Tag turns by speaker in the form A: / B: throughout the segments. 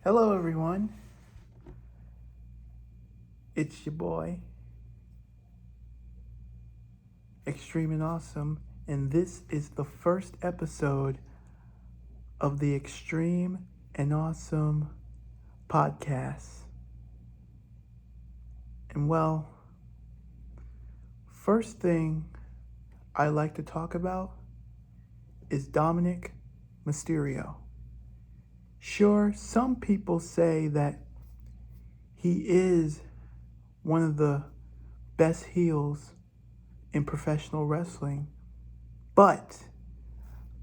A: Hello, everyone. It's your boy, Extreme and Awesome, and this is the first episode of the Extreme and Awesome podcast. And well, first thing I like to talk about is Dominik Mysterio. Sure, some people say that he is one of the best heels in professional wrestling, but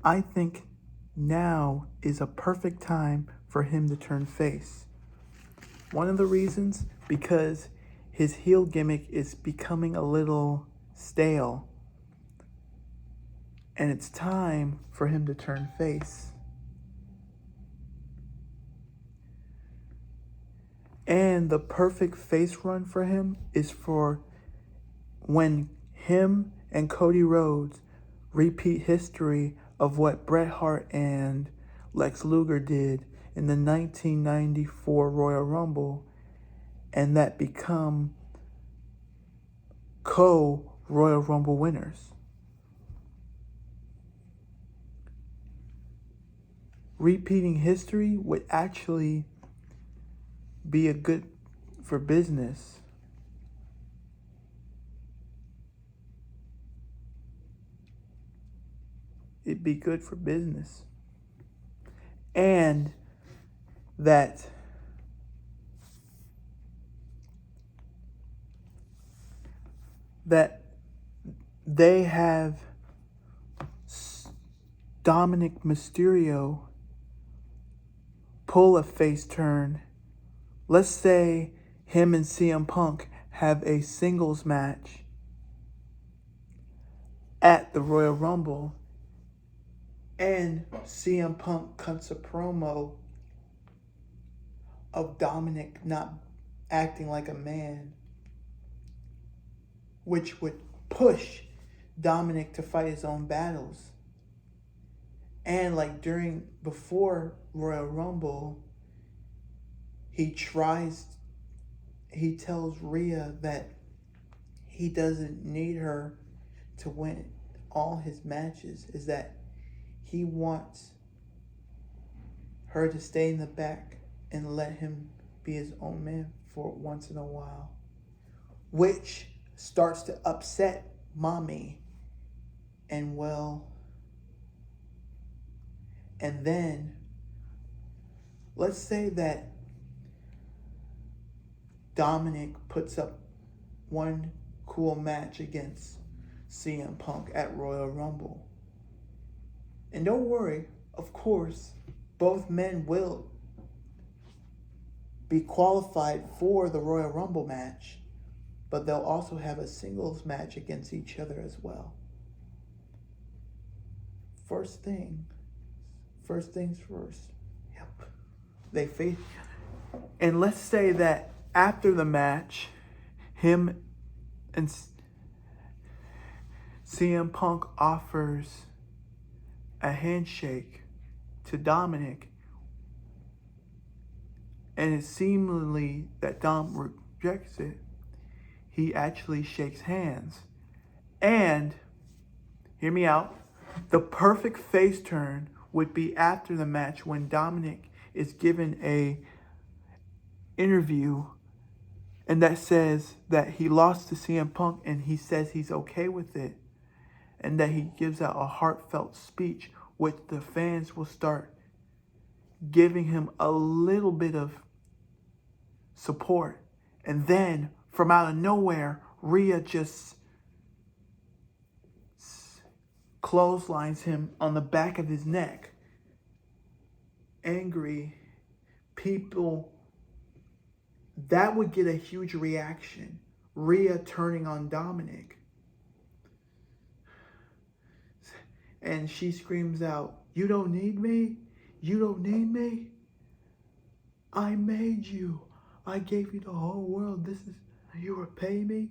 A: I think now is a perfect time for him to turn face. One of the reasons, because his heel gimmick is becoming a little stale, and it's time for him to turn face. And the perfect face run for him is for when him and Cody Rhodes repeat history of what Bret Hart and Lex Luger did in the 1994 Royal Rumble, and that become co-Royal Rumble winners. Repeating history would actually be a good for business. It'd be good for business. And that they have Dominik Mysterio pull a face turn. Let's say him and CM Punk have a singles match at the Royal Rumble, and CM Punk cuts a promo of Dominik not acting like a man, which would push Dominik to fight his own battles. And like before Royal Rumble, he tells Rhea that he doesn't need her to win all his matches, is that he wants her to stay in the back and let him be his own man for once in a while, which starts to upset Mommy. And then let's say that Dominik puts up one cool match against CM Punk at Royal Rumble. And don't worry, of course, both men will be qualified for the Royal Rumble match, but they'll also have a singles match against each other as well. First things first. Yep. They face each other. And let's say that after the match, him and CM Punk offers a handshake to Dominik, and it's seemingly that Dom rejects it. He actually shakes hands. And, hear me out, the perfect face turn would be after the match when Dominik is given a interview and that says that he lost to CM Punk, and he says he's okay with it, and that he gives out a heartfelt speech, which the fans will start giving him a little bit of support. And then from out of nowhere, Rhea just clotheslines him on the back of his neck. Angry people, that would get a huge reaction. Rhea turning on Dominik. And she screams out, "You don't need me? You don't need me? I made you. I gave you the whole world. You were paying me?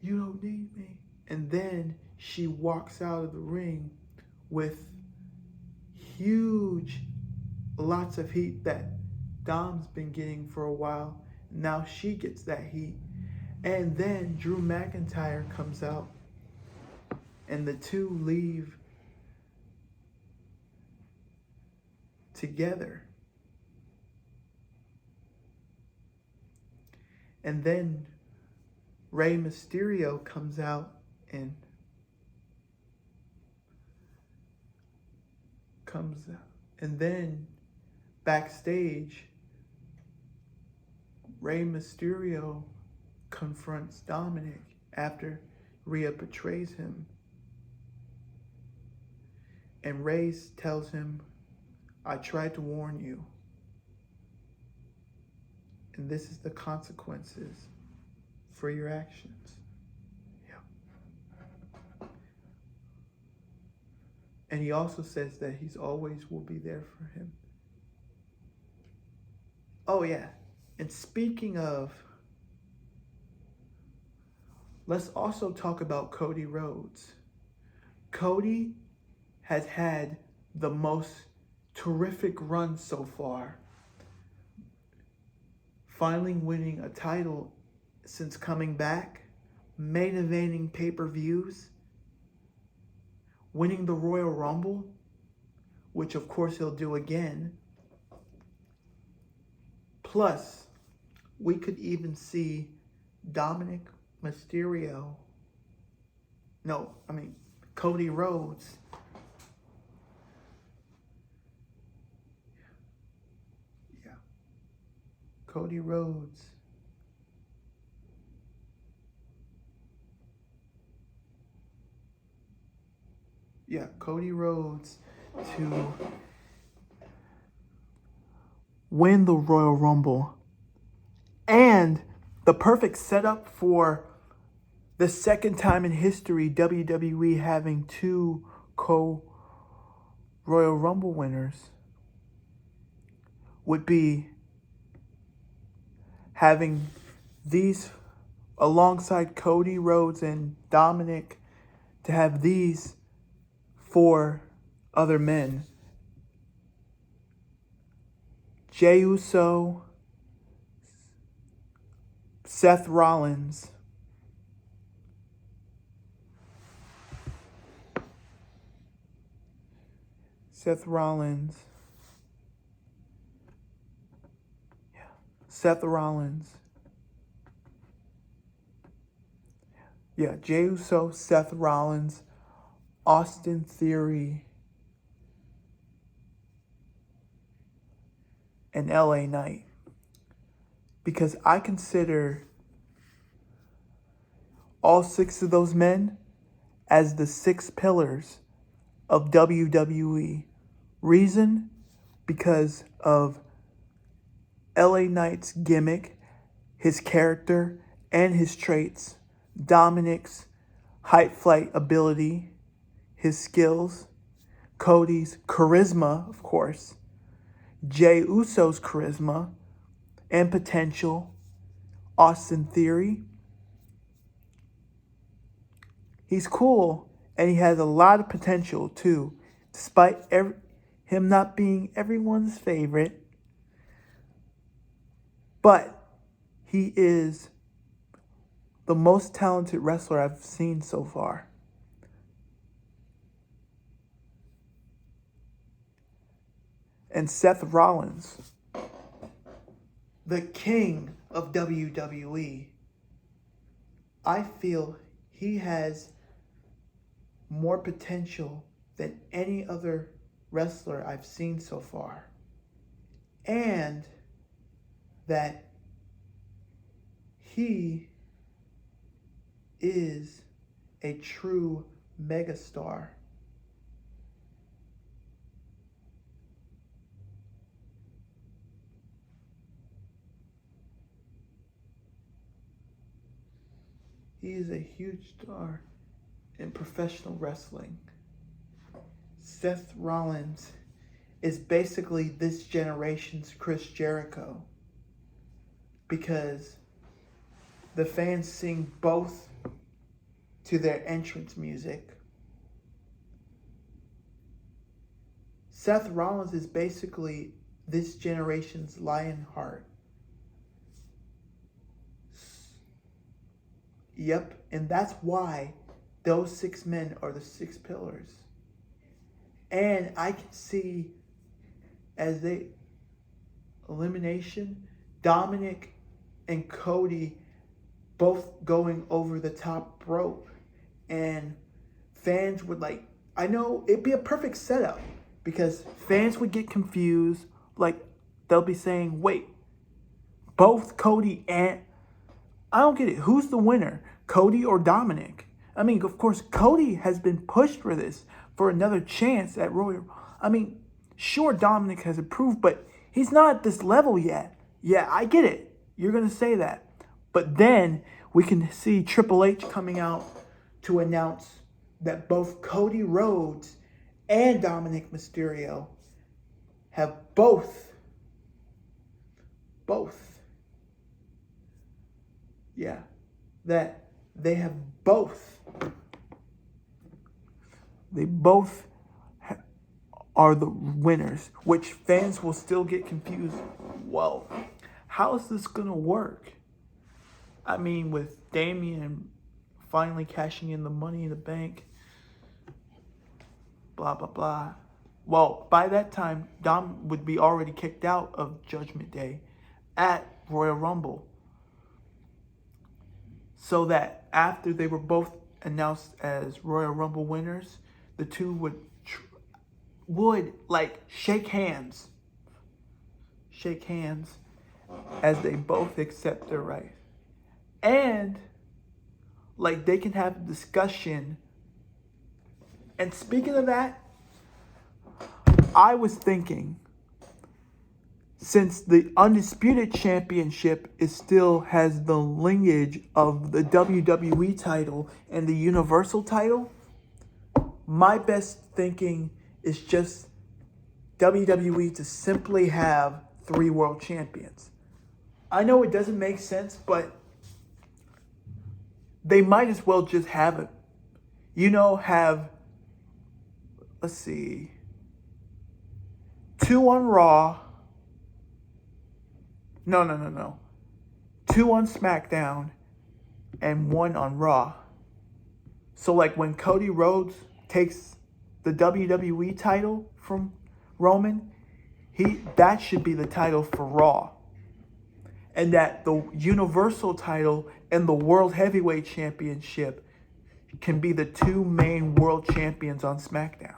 A: You don't need me." And then she walks out of the ring with lots of heat that Dom's been getting for a while. Now she gets that heat. And then Drew McIntyre comes out and the two leave together. And then Rey Mysterio comes out and then backstage, Rey Mysterio confronts Dominic after Rhea betrays him. And Rey tells him, I tried to warn you. And this is the consequences for your actions. Yeah. And he also says that he's always will be there for him. Oh yeah. And speaking of, let's also talk about Cody Rhodes. Cody has had the most terrific run so far. Finally winning a title since coming back, main eventing pay-per-views, winning the Royal Rumble, which of course he'll do again. Plus, we could even see Cody Rhodes Cody Rhodes Cody Rhodes to win the Royal Rumble. And the perfect setup for the second time in history WWE having two Royal Rumble winners would be having these alongside Cody Rhodes and Dominic, to have these four other men: Jey Uso, Seth Rollins, Seth Rollins, Jey Uso, Seth Rollins, Austin Theory, and LA Knight. Because I consider all six of those men as the six pillars of WWE. Reason? Because of LA Knight's gimmick, his character, and his traits. Dominic's height flight ability, his skills. Cody's charisma, of course. Jey Uso's charisma and potential. Austin Theory. He's cool and he has a lot of potential too, despite him not being everyone's favorite. But he is the most talented wrestler I've seen so far. And Seth Rollins, the king of WWE, I feel he has more potential than any other wrestler I've seen so far. And that he is a true megastar. He is a huge star in professional wrestling. Seth Rollins is basically this generation's Chris Jericho, because the fans sing both to their entrance music. Seth Rollins is basically this generation's Lionheart. Yep, and that's why those 6 men are the 6 pillars. And I can see as they elimination, Dominic and Cody both going over the top rope, and fans would like, I know it'd be a perfect setup because fans would get confused. Like, they'll be saying, wait, both Cody and, I don't get it. Who's the winner, Cody or Dominic? I mean, of course, Cody has been pushed for this, for another chance at Royal. I mean, sure, Dominic has improved, but he's not at this level yet. Yeah, I get it. You're going to say that. But then we can see Triple H coming out to announce that both Cody Rhodes and Dominic Mysterio have both, yeah, that they have both, they both are the winners, which fans will still get confused. Well, how is this going to work? I mean, with Damian finally cashing in the Money in the Bank, blah, blah, blah. Well, by that time, Dom would be already kicked out of Judgment Day at Royal Rumble. So that after they were both announced as Royal Rumble winners, the two would like shake hands as they both accept their right. And like they can have a discussion. And speaking of that, I was thinking, since the Undisputed Championship still has the lineage of the WWE title and the Universal title, my best thinking is just WWE to simply have 3 world champions. I know it doesn't make sense, but they might as well just have it. Have, let's see, 2 on Raw. No. 2 on SmackDown and 1 on Raw. So like when Cody Rhodes takes the WWE title from Roman, that should be the title for Raw. And that the Universal title and the World Heavyweight Championship can be the 2 main world champions on SmackDown.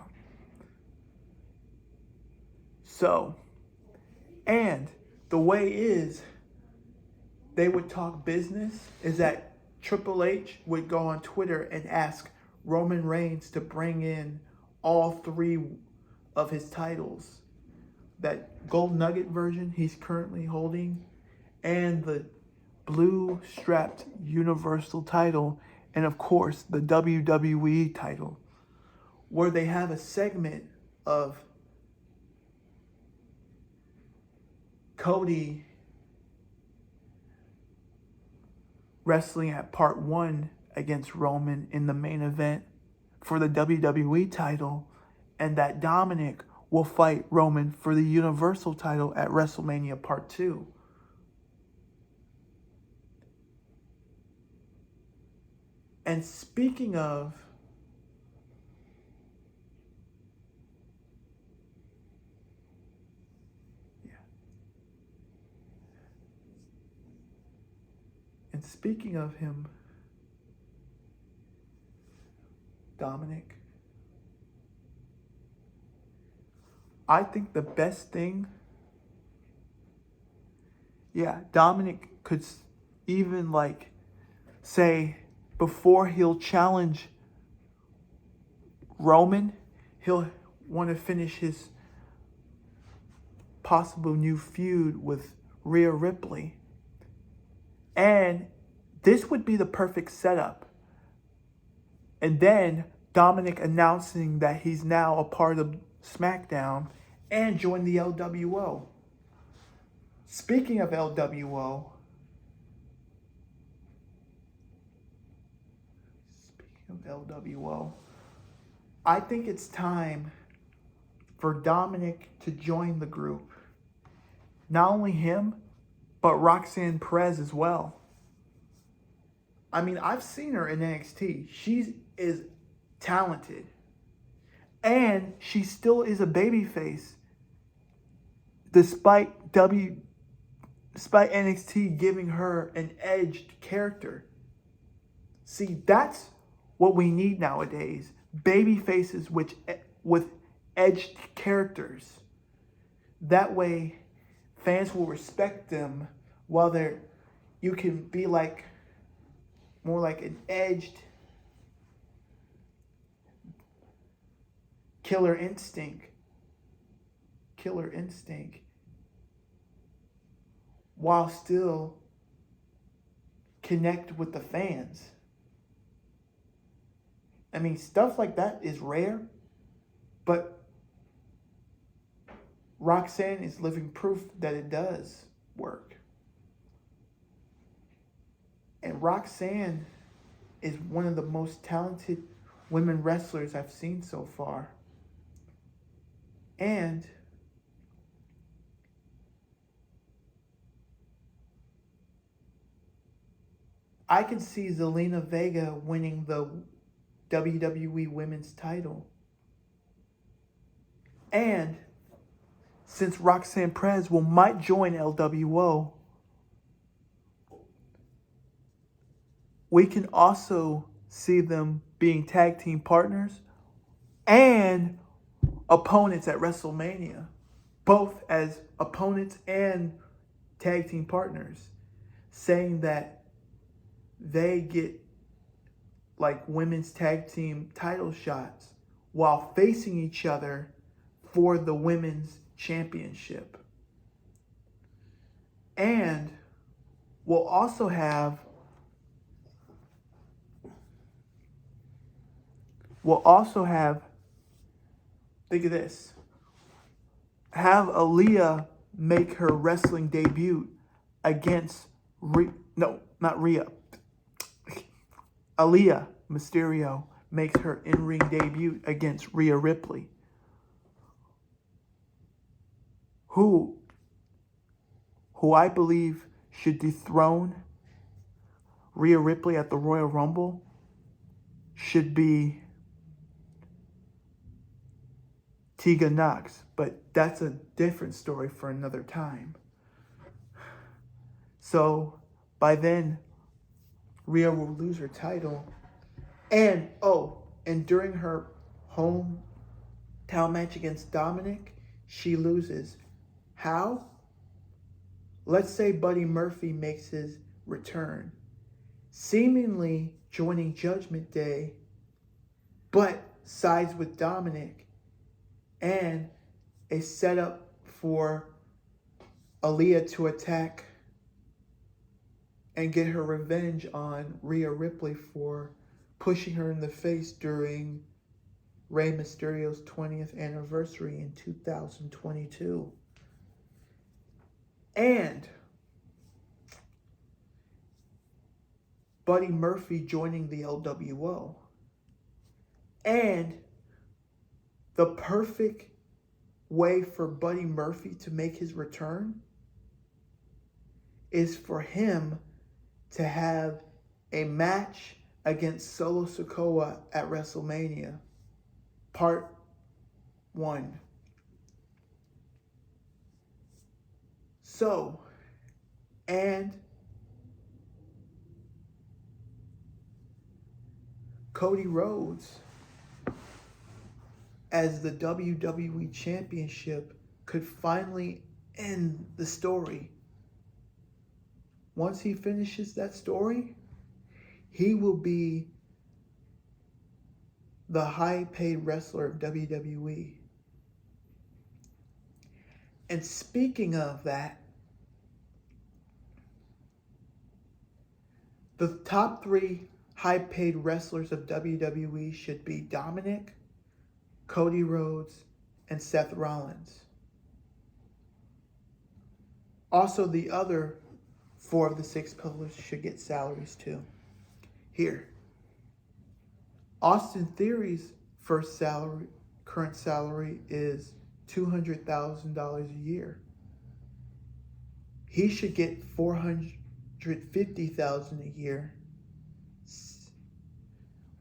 A: So, and the way is they would talk business is that Triple H would go on Twitter and ask Roman Reigns to bring in all 3 of his titles. That gold nugget version he's currently holding, and the blue strapped Universal title, and of course the WWE title, where they have a segment of Cody wrestling at Part 1 against Roman in the main event for the WWE title, and that Dominic will fight Roman for the Universal title at WrestleMania Part 2. And speaking of him, Dominic, I think the best thing, Dominic could even say before he'll challenge Roman, he'll want to finish his possible new feud with Rhea Ripley. And this would be the perfect setup. And then Dominic announcing that he's now a part of SmackDown and joined the LWO. Speaking of LWO, I think it's time for Dominic to join the group not only him, but Roxanne Perez as well. I mean, I've seen her in NXT. She is talented. And she still is a babyface despite NXT giving her an edged character. See, that's what we need nowadays. Baby faces with edged characters. That way, fans will respect them while you can be like more like an edged killer instinct, while still connect with the fans. I mean, stuff like that is rare, but Roxanne is living proof that it does work. And Roxanne is one of the most talented women wrestlers I've seen so far. And I can see Zelina Vega winning the WWE Women's title. And since Roxanne Perez might join LWO, we can also see them being tag team partners and opponents at WrestleMania, both as opponents and tag team partners, saying that they get like women's tag team title shots while facing each other for the women's championship. And we'll also have think of this, have Aaliyah make her wrestling debut against Aaliyah Mysterio makes her in-ring debut against Rhea Ripley, who I believe should dethrone Rhea Ripley at the Royal Rumble should be Tegan Knox, but that's a different story for another time. So by then, Rhea will lose her title. And during her hometown match against Dominic, she loses. How? Let's say Buddy Murphy makes his return, seemingly joining Judgment Day, but sides with Dominic, and a setup for Aaliyah to attack and get her revenge on Rhea Ripley for pushing her in the face during Rey Mysterio's 20th anniversary in 2022. And Buddy Murphy joining the LWO. And the perfect way for Buddy Murphy to make his return is for him to have a match against Solo Sikoa at WrestleMania, Part 1. So, and Cody Rhodes as the WWE Championship could finally end the story. Once he finishes that story, he will be the high-paid wrestler of WWE. And speaking of that, the top 3 high-paid wrestlers of WWE should be Dominic, Cody Rhodes, and Seth Rollins. Also, the other 4 of the 6 pillars should get salaries too. Here, Austin Theory's current salary is $200,000 a year. he should get $450,000 a year.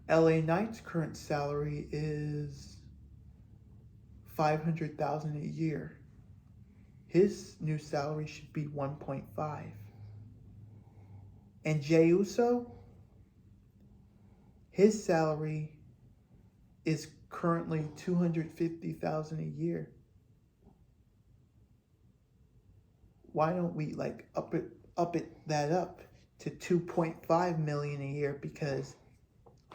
A: LA Knight's current salary is $500,000 a year. His new salary should be 1.5. And Jey Uso, his salary is currently $250,000 a year. Why don't we up that up to $2.5 million a year? Because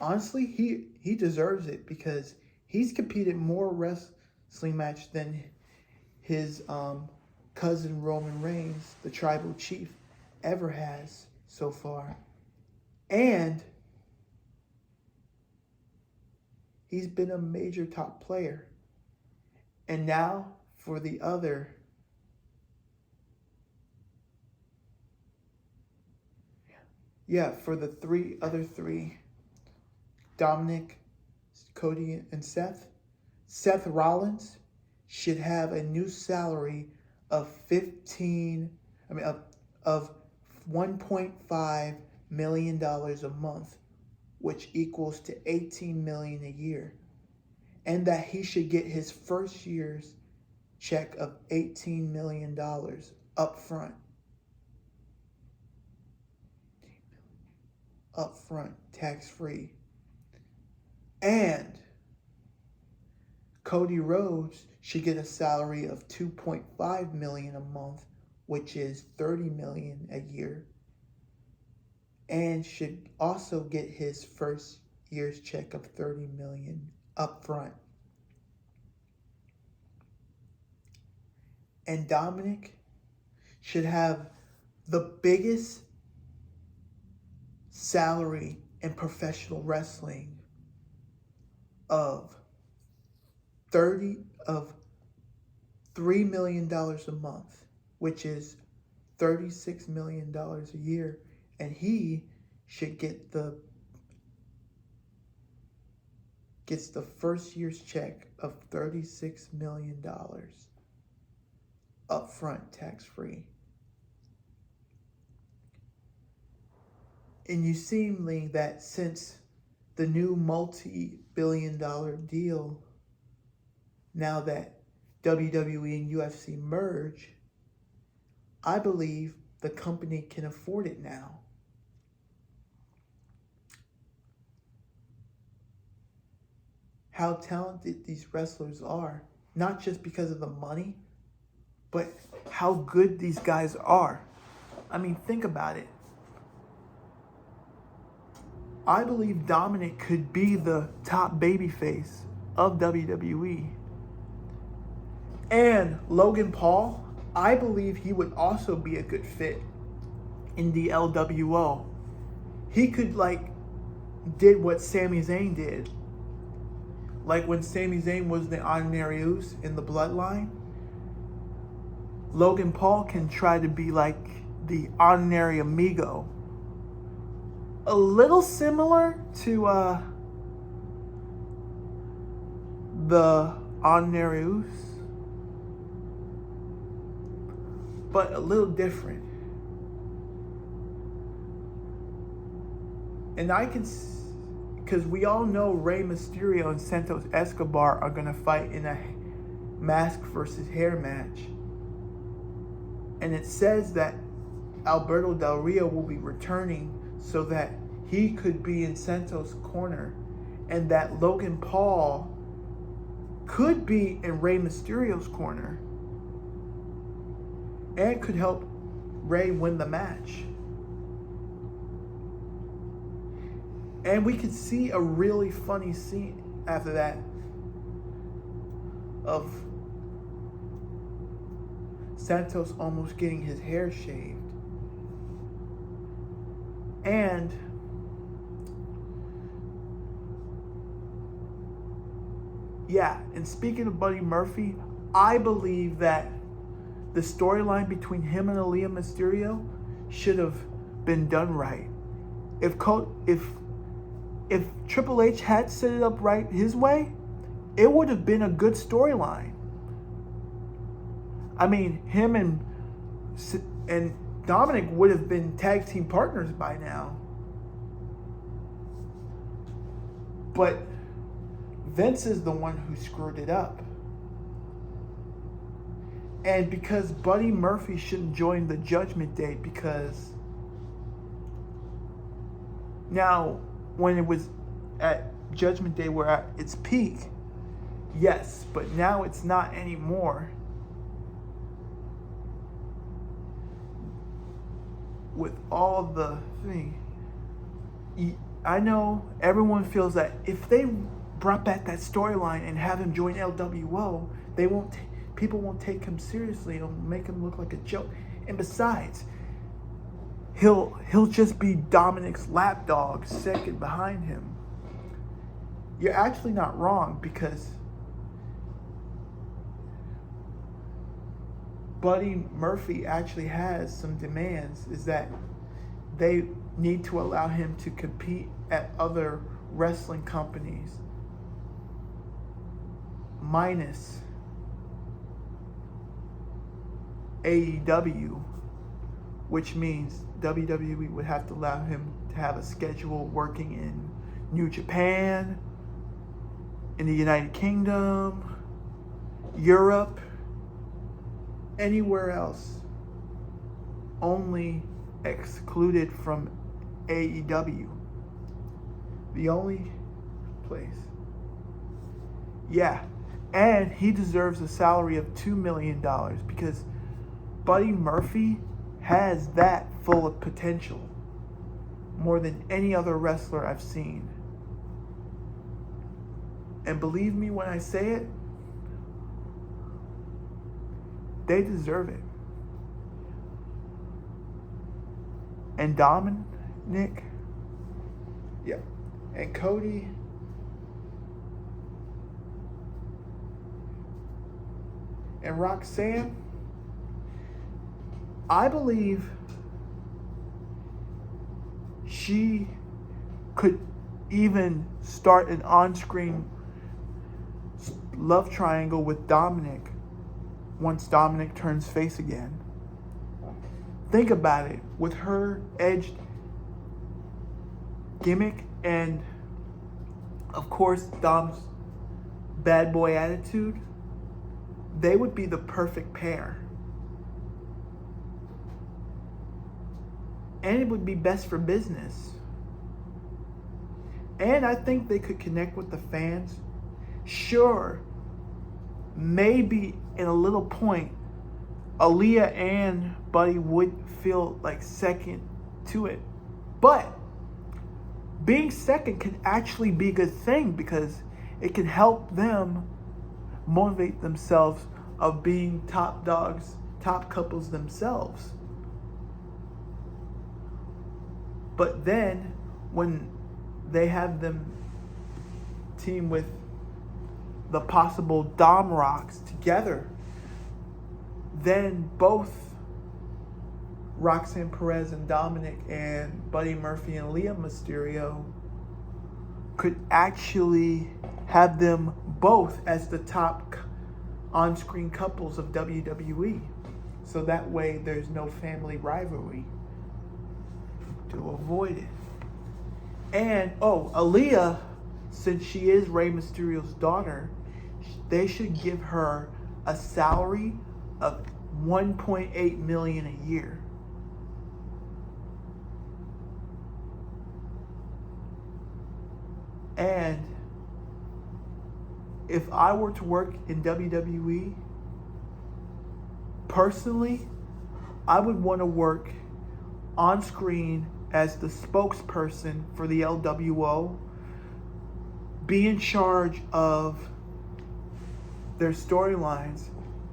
A: honestly, he deserves it, because he's competed more wrestling match than his cousin Roman Reigns, the tribal chief, ever has so far. And he's been a major top player. And now for the other for the other three, Dominic, Cody, and Seth Rollins should have a new salary of $1.5 million a month, which equals to $18 million a year, and that he should get his first year's check of $18 million up front, tax-free. And Cody Rhodes should get a salary of $2.5 million a month, which is $30 million a year, and should also get his first year's check of $30 million up front. And Dominic should have the biggest salary in professional wrestling of $3 million a month, which is $36 million a year, and he should get the first year's check of $36 million upfront, tax-free. And you seemingly that since the new multi-billion-dollar deal, now that WWE and UFC merge, I believe the company can afford it now. How talented these wrestlers are, not just because of the money, but how good these guys are. I mean, think about it. I believe Dominic could be the top babyface of WWE. And Logan Paul, I believe he would also be a good fit in the LWO. He could did what Sami Zayn did. Like when Sami Zayn was the Honorary Uce in the Bloodline, Logan Paul can try to be like the Honorary Amigo. A little similar to the Honorary Uce, but a little different. And I can, because we all know Rey Mysterio and Santos Escobar are going to fight in a mask versus hair match. And it says that Alberto Del Rio will be returning so that he could be in Santos' corner, and that Logan Paul could be in Rey Mysterio's corner and could help Rey win the match. And we could see a really funny scene after that of Santos almost getting his hair shaved. And speaking of Buddy Murphy, I believe that the storyline between him and Aaliyah Mysterio should have been done right. If Triple H had set it up right his way, it would have been a good storyline. I mean, him and And Dominic would have been tag team partners by now. But Vince is the one who screwed it up. And because Buddy Murphy shouldn't join the Judgment Day, because now when it was at Judgment Day we're at its peak, yes, but now it's not anymore. With all the thing, I know everyone feels that if they brought back that storyline and have him join LWO, people won't take him seriously. It'll make him look like a joke. And besides, he'll just be Dominic's lapdog second behind him. You're actually not wrong, because Buddy Murphy actually has some demands, is that they need to allow him to compete at other wrestling companies, minus AEW, which means WWE would have to allow him to have a schedule working in New Japan, in the United Kingdom, Europe, anywhere else, only excluded from AEW. The only place. Yeah, and he deserves a salary of $2 million, because Buddy Murphy has that full of potential, more than any other wrestler I've seen. And believe me when I say it, they deserve it. And Dominic, yeah, and Cody, and Roxanne, I believe she could even start an on-screen love triangle with Dominic once Dominic turns face again. Think about it. With her edged gimmick and, of course, Dom's bad boy attitude, they would be the perfect pair. And it would be best for business. And I think they could connect with the fans. Sure, maybe in a little point, Aaliyah and Buddy would feel like second to it. But being second can actually be a good thing, because it can help them motivate themselves of being top dogs, top couples themselves. But then when they have them team with the possible Dom Rocks together, then both Roxanne Perez and Dominic and Buddy Murphy and Leah Mysterio could actually have them both as the top on-screen couples of WWE. So that way there's no family rivalry to avoid it. And, Aaliyah, since she is Rey Mysterio's daughter, they should give her a salary of $1.8 million a year. And if I were to work in WWE, personally, I would want to work on screen as the spokesperson for the LWO, be in charge of their storylines,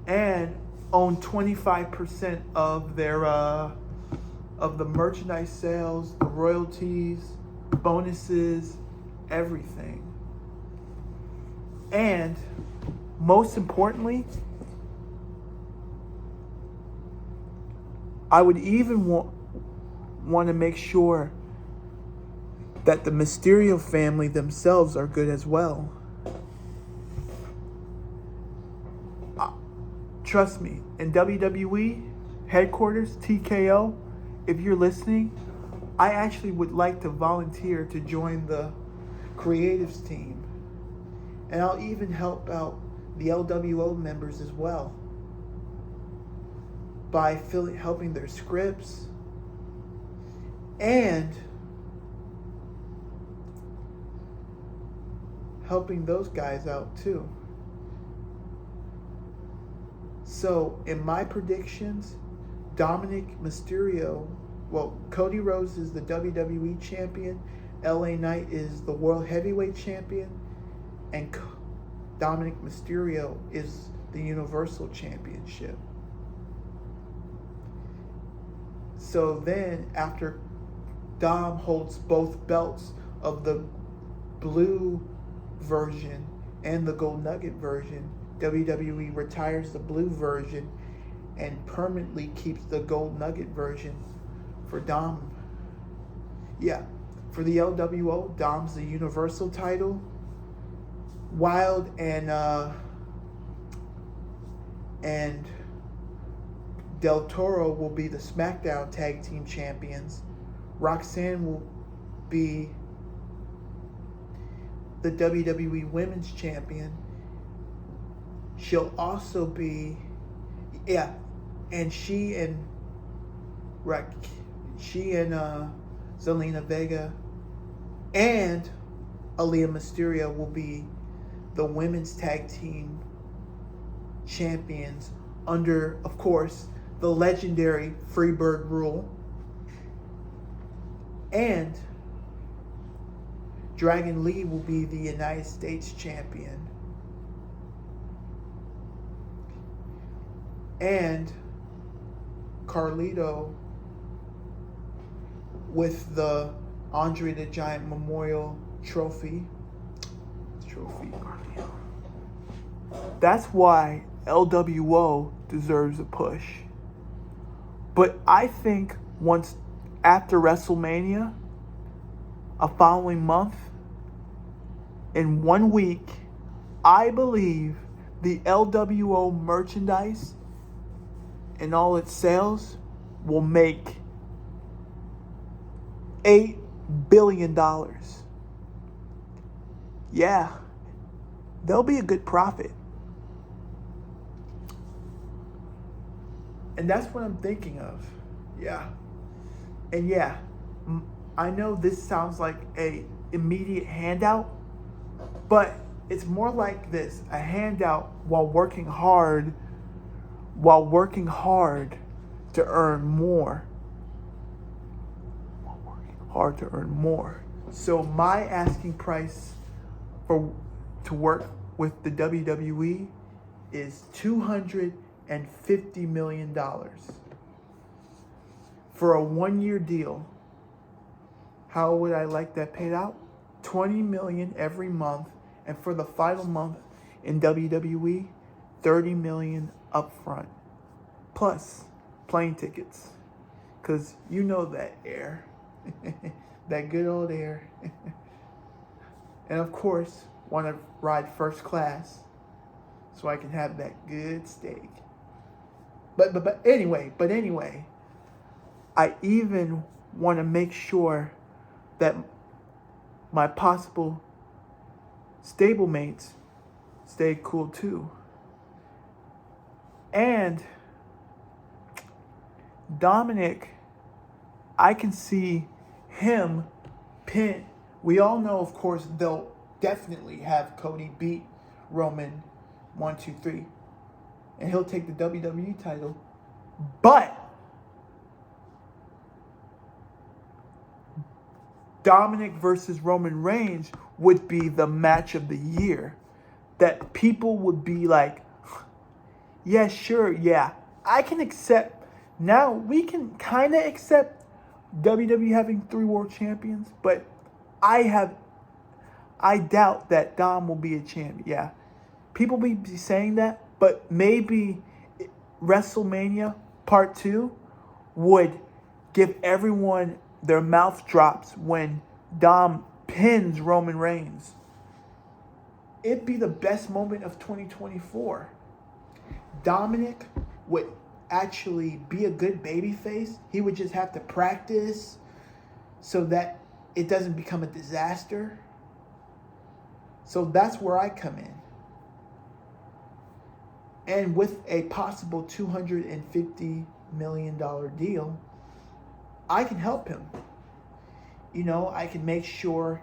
A: and own 25% of their of the merchandise sales, the royalties, bonuses, everything. And most importantly, I would even want to make sure that the Mysterio family themselves are good as well. Trust me, in WWE, headquarters, TKO, if you're listening, I actually would like to volunteer to join the creatives team. And I'll even help out the LWO members as well by helping their scripts and helping those guys out too. So in my predictions, Dominic Mysterio, Cody Rhodes is the WWE champion, LA Knight is the World Heavyweight champion, and Dominic Mysterio is the Universal Championship. So then after Dom holds both belts of the blue version and the gold nugget version, WWE retires the blue version and permanently keeps the gold nugget version for Dom. Yeah, for the LWO, Dom's the Universal title. Wild and Del Toro will be the SmackDown Tag Team Champions. Roxanne will be the WWE Women's Champion. She'll also be, and she and Zelina Vega and Aaliyah Mysterio will be the Women's Tag Team Champions under, of course, the legendary Freebird rule. And Dragon Lee will be the United States Champion. And Carlito with the Andre the Giant Memorial Trophy. Carlito. That's why LWO deserves a push. But I think once after WrestleMania, a following month, in 1 week, I believe the LWO merchandise and all its sales will make $8 billion. Yeah, there'll be a good profit. And that's what I'm thinking of. Yeah. And yeah, I know this sounds like a immediate handout, but it's more like this, a handout while working hard to earn more. So my asking price to work with the WWE is $250 million for a 1-year deal. How would I like that paid out? $20 million every month, and for the final month in WWE, $30 million upfront, plus plane tickets, cause you know that air, that good old air, and of course want to ride first class, so I can have that good steak. But anyway, I even want to make sure that my possible stablemates stay cool too. And Dominic, I can see him pin. We all know, of course, they'll definitely have Cody beat Roman 1, 2, 3. And he'll take the WWE title. But Dominic versus Roman Reigns would be the match of the year. That people would be like, yeah, sure, yeah. I can accept. Now we can kind of accept WWE having 3 world champions. But I doubt that Dom will be a champion. Yeah. People be saying that. But maybe WrestleMania Part 2 would give everyone their mouth drops when Dom pins Roman Reigns. It'd be the best moment of 2024. Dominic would actually be a good babyface. He would just have to practice so that it doesn't become a disaster. So that's where I come in. And with a possible $250 million deal, I can help him. You know, I can make sure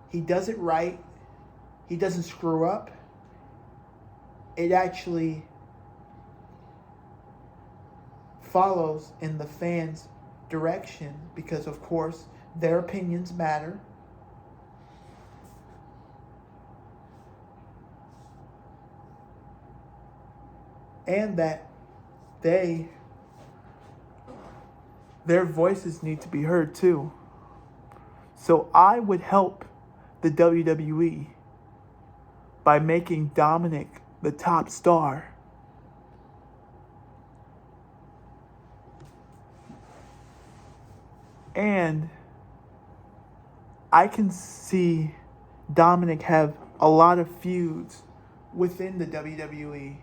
A: he does it right. He doesn't screw up. It actually follows in the fans' direction because, of course, their opinions matter. And that their voices need to be heard too. So I would help the WWE by making Dominic the top star. And I can see Dominic have a lot of feuds within the WWE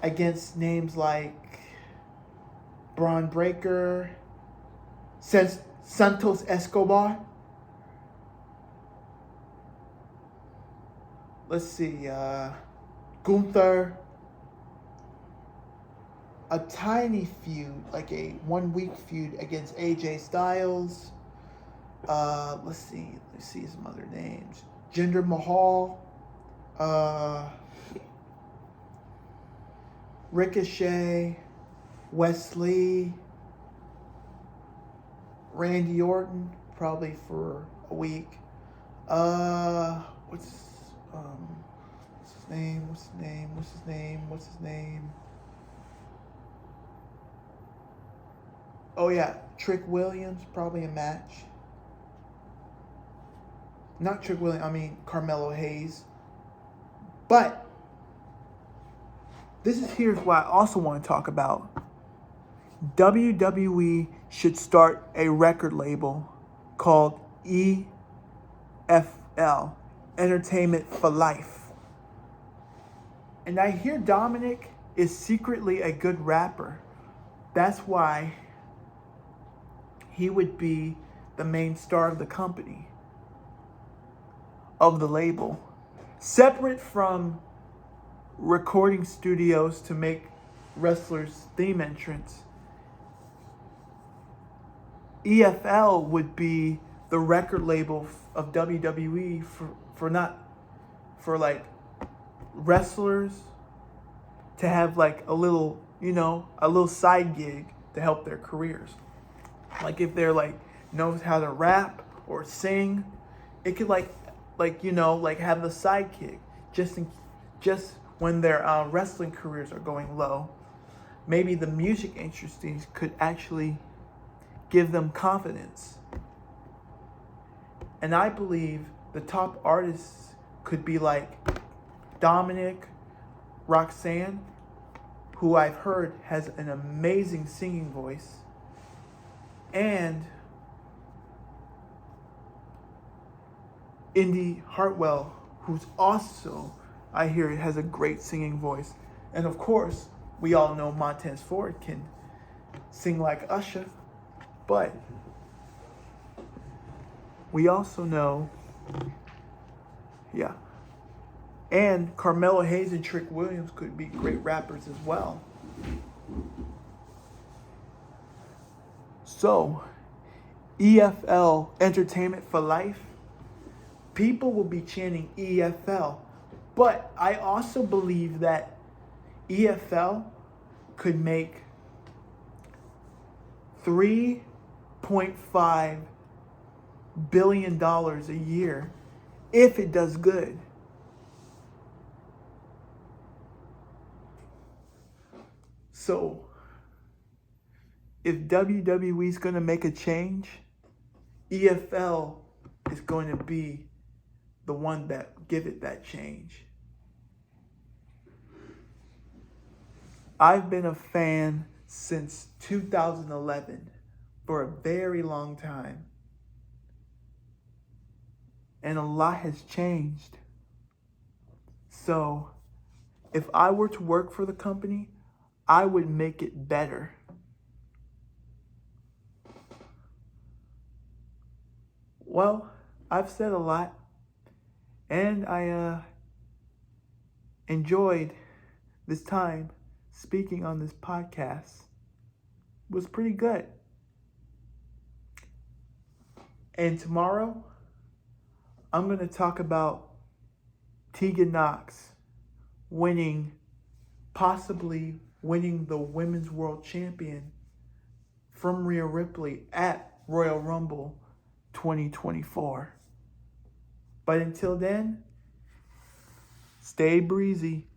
A: against names like Braun Breaker, Santos Escobar. Let's see, Gunther. A tiny feud, like a 1 week feud against AJ Styles. Let's see some other names. Jinder Mahal. Ricochet. Wesley. Randy Orton, probably for a week. What's his name? Oh yeah, Trick Williams, probably a match. Not Trick Williams, I mean Carmelo Hayes. But here's what I also want to talk about. WWE should start a record label called EFL, Entertainment for Life. And I hear Dominic is secretly a good rapper. That's why he would be the main star of the company, of the label. Separate from recording studios to make wrestlers' theme entrance, EFL would be the record label of WWE for like wrestlers to have like a little side gig to help their careers. Like if they're like knows how to rap or sing, it could like have the sidekick just when their wrestling careers are going low. Maybe the music industry could actually give them confidence. And I believe the top artists could be like Dominic, Roxanne, who I've heard has an amazing singing voice, and Indy Hartwell, who's also, I hear, has a great singing voice. And of course, we all know Montez Ford can sing like Usher, but we also know, and Carmelo Hayes and Trick Williams could be great rappers as well. So, EFL, Entertainment for Life, people will be chanting EFL. But I also believe that EFL could make $3.5 billion a year if it does good. So, if WWE is going to make a change, EFL is going to be the one that give it that change. I've been a fan since 2011 for a very long time. And a lot has changed. So, if I were to work for the company, I would make it better. Well, I've said a lot, and I enjoyed this time speaking on this podcast. It was pretty good. And tomorrow, I'm going to talk about Tegan Knox possibly winning the Women's World Champion from Rhea Ripley at Royal Rumble 2024. But until then, stay breezy.